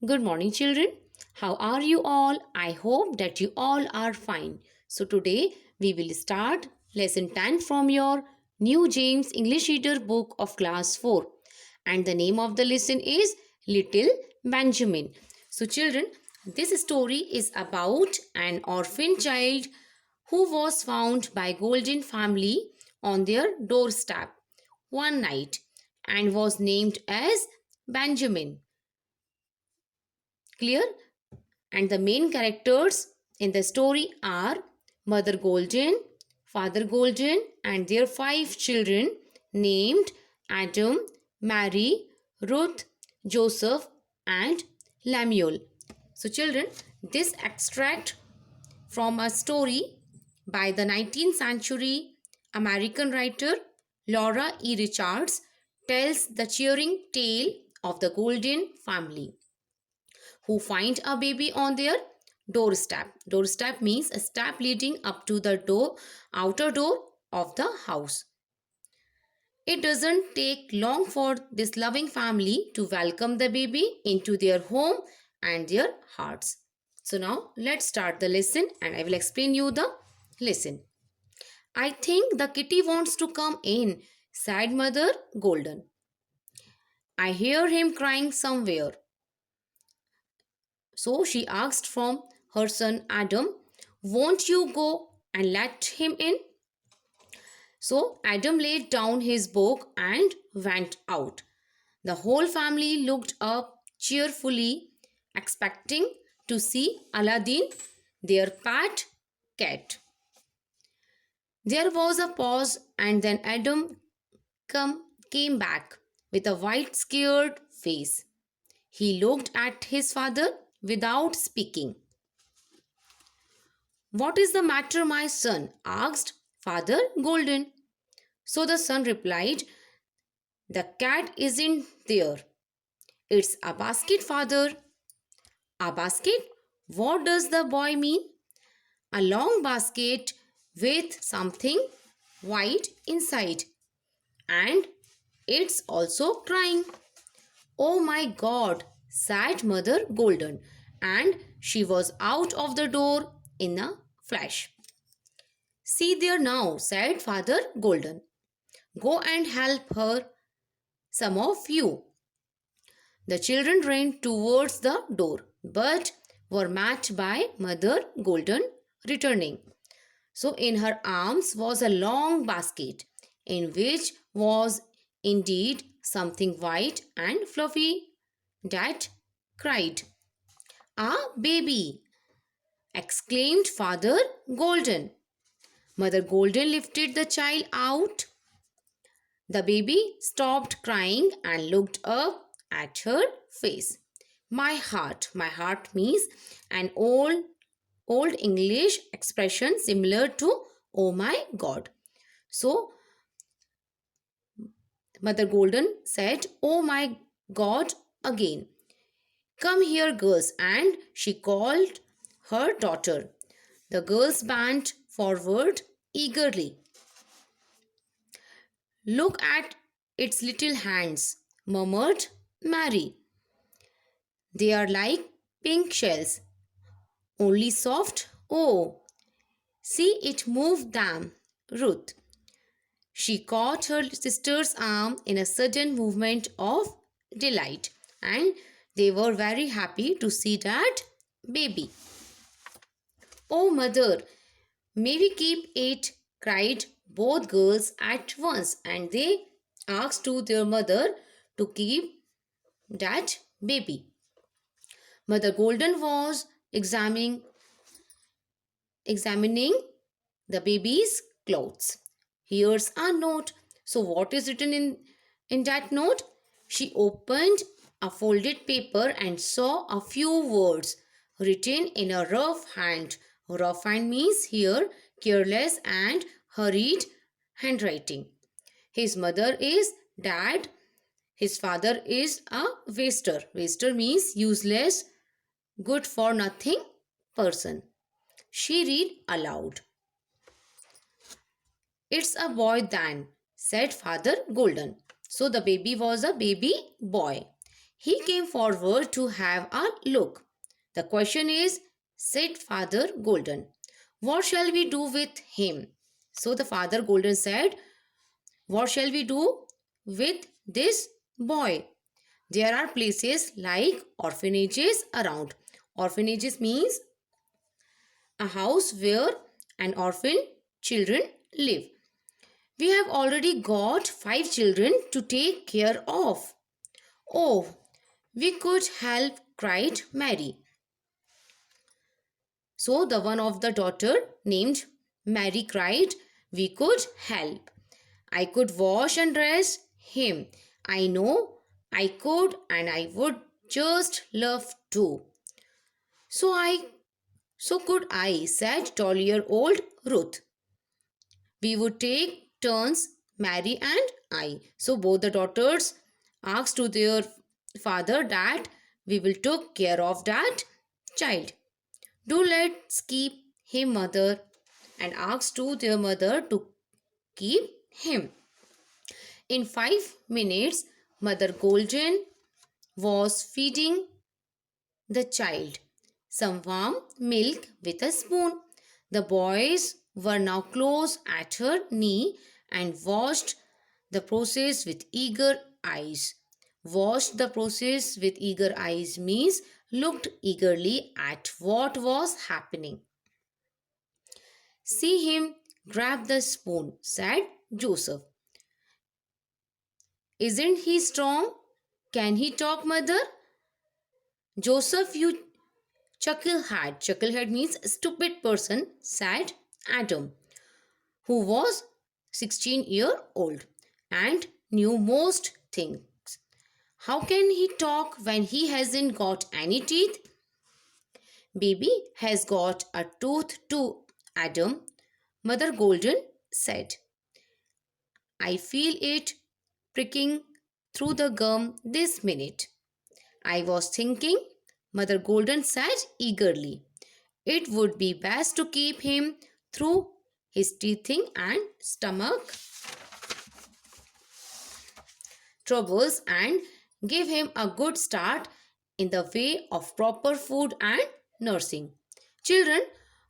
Good morning, children. How are you all? I hope that you all are fine. So, today we will start lesson 10 from your New James English Reader book of class 4. And the name of the lesson is Little Benjamin. So, children, this story is about an orphan child who was found by Golden family on their doorstep one night and was named as Benjamin. Clear? And the main characters in the story are Mother Golden, Father Golden, and their five children named Adam, Mary, Ruth, Joseph, and Lemuel. So, children, this extract from a story by the 19th century American writer Laura E. Richards tells the cheering tale of the Golden family who find a baby on their doorstep. Doorstep means a step leading up to the outer door of the house. It doesn't take long for this loving family to welcome the baby into their home and their hearts. So now let's start the lesson and I will explain you the lesson. I think the kitty wants to come in, said Mother Golden. I hear him crying somewhere. So she asked from her son Adam, won't you go and let him in? So Adam laid down his book and went out. The whole family looked up cheerfully, expecting to see Aladdin, their pet cat. There was a pause, and then Adam came back with a white, scared face. He looked at his father without speaking. What is the matter, my son? Asked Father Golden. So the son replied, the cat isn't there. It's a basket, father. A basket? What does the boy mean? A long basket with something white inside. And it's also crying. Oh my God, said Mother Golden, and she was out of the door in a flash. See there now, said Father Golden. Go and help her, some of you. The children ran towards the door, but were met by Mother Golden returning. So in her arms was a long basket, in which was indeed something white and fluffy that cried. "Ah, baby!" exclaimed Father Golden. Mother Golden lifted the child out. The baby stopped crying and looked up at her face. My heart means an old English expression similar to oh my God. So Mother Golden said, oh my God again. Come here, girls, and she called her daughter. The girls bent forward eagerly. Look at its little hands, murmured Mary. They are like pink shells, only soft. Oh, see it move them, Ruth. She caught her sister's arm in a sudden movement of delight, and they were very happy to see that baby. Oh, mother, may we keep it? Cried both girls at once, and they asked to their mother to keep that baby. Mother Golden was examining the baby's clothes. Here's a note. So what is written in that note? She opened a folded paper and saw a few words written in a rough hand. Rough hand means here careless and hurried handwriting. His mother is dad. His father is a waster. Waster means useless, good for nothing person. She read aloud. It's a boy then, said Father Golden. So the baby was a baby boy. He came forward to have a look. The question is, said Father Golden, what shall we do with him? So the Father Golden said, what shall we do with this boy? There are places like orphanages around. Orphanages means a house where an orphan children live. We have already got 5 children to take care of. Oh, we could help, cried Mary. So the one of the daughter named Mary cried, we could help. I could wash and dress him. I know I could and I would just love to. So I so could I, said 12-year-old Ruth. We would take turns, Mary and I. So both the daughters asked to their father that we will take care of that child. Do let's keep him, mother, and asked to their mother to keep him. In 5 minutes, Mother Golden was feeding the child some warm milk with a spoon. The boys were now close at her knee and watched the process with eager eyes. Watched the process with eager eyes means looked eagerly at what was happening. See him grab the spoon, said Joseph. Isn't he strong? Can he talk, mother? Joseph, you chucklehead. Chucklehead means stupid person, said Adam, who was 16-year-old and knew most things. How can he talk when he hasn't got any teeth? Baby has got a tooth too, Adam, Mother Golden said. I feel it pricking through the gum this minute. I was thinking, Mother Golden said eagerly, it would be best to keep him through his teething and stomach troubles and give him a good start in the way of proper food and nursing. Children,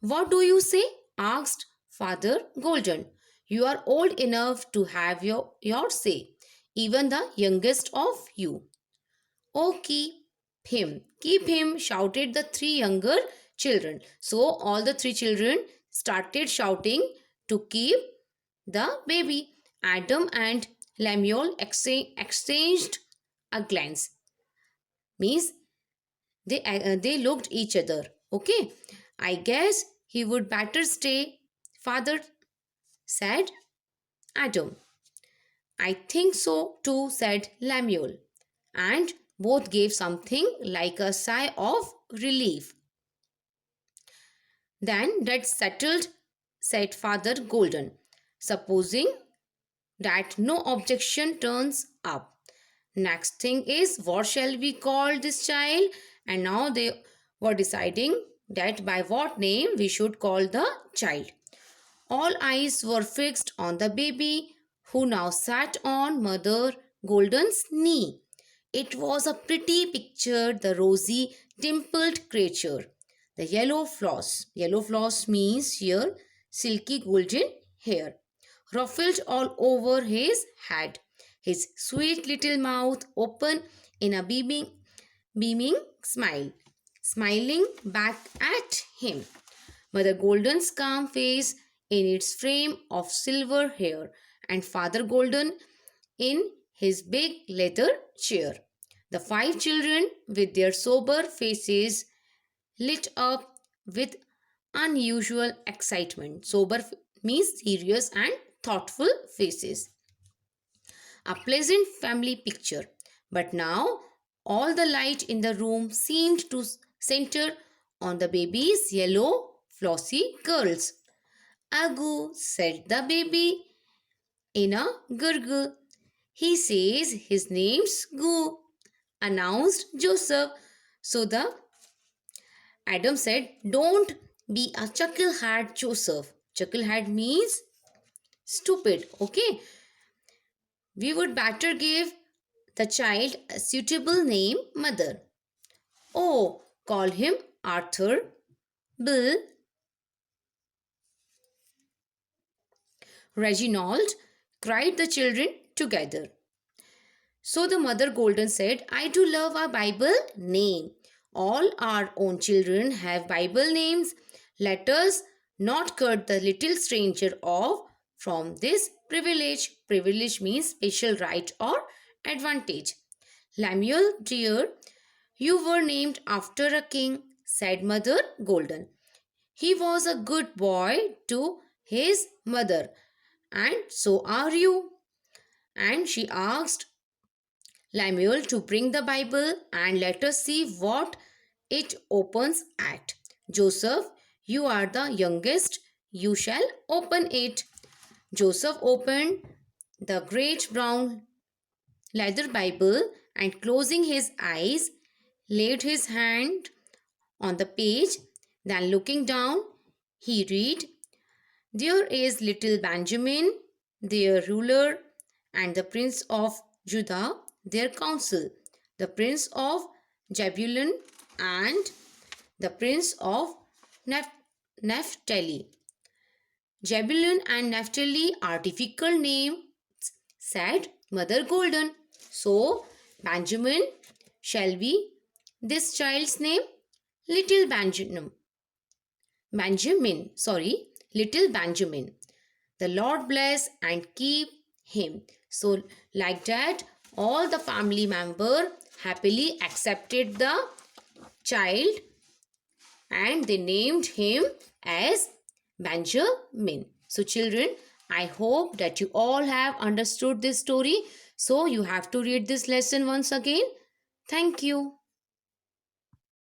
what do you say? Asked Father Golden. You are old enough to have your say, even the youngest of you. Oh, keep him, shouted the 3 younger children. So all the 3 children started shouting to keep the baby. Adam and Lemuel exchanged a glance. Means they looked each other. Okay, I guess he would better stay, father said Adam. I think so too, said Lemuel. And both gave something like a sigh of relief. Then that's settled, said Father Golden. Supposing that no objection turns up. Next thing is, what shall we call this child? And now they were deciding that by what name we should call the child. All eyes were fixed on the baby who now sat on Mother Golden's knee. It was a pretty picture, the rosy, dimpled creature. The yellow floss. Yellow floss means here silky golden hair, ruffled all over his head. His sweet little mouth open in a beaming smile, smiling back at him. Mother Golden's calm face in its frame of silver hair, and Father Golden in his big leather chair. The 5 children, with their sober faces, lit up with unusual excitement. Sober means serious and thoughtful faces. A pleasant family picture. But now all the light in the room seemed to center on the baby's yellow flossy curls. Agu, said the baby in a gurgle. He says his name's Goo, announced Joseph. So the Adam said, don't be a chucklehead, Joseph. Chucklehead means stupid, okay? We would better give the child a suitable name Mother. Oh, call him Arthur, Bill, Reginald, cried the children together. So the mother golden said, I do love our Bible name. All our own children have Bible names. Let us not cut the little stranger off from this privilege. Privilege means special right or advantage. Lemuel, dear, you were named after a king, said Mother Golden. He was a good boy to his mother, and so are you. And she asked Lemuel to bring the Bible and let us see what it opens at. Joseph, you are the youngest, you shall open it. Joseph opened the great brown leather Bible and closing his eyes, laid his hand on the page. Then looking down, he read, There is little Benjamin, their ruler, and the prince of Judah, their council, the prince of Jebulun and the prince of Naphtali. Jebulun and Naphtali are difficult names, said Mother Golden. So, Benjamin shall be this child's name? Little Benjamin. Little Benjamin. The Lord bless and keep him. So, like that, all the family member happily accepted the child and they named him as Benjamin. So, children, I hope that you all have understood this story. So, you have to read this lesson once again. Thank you.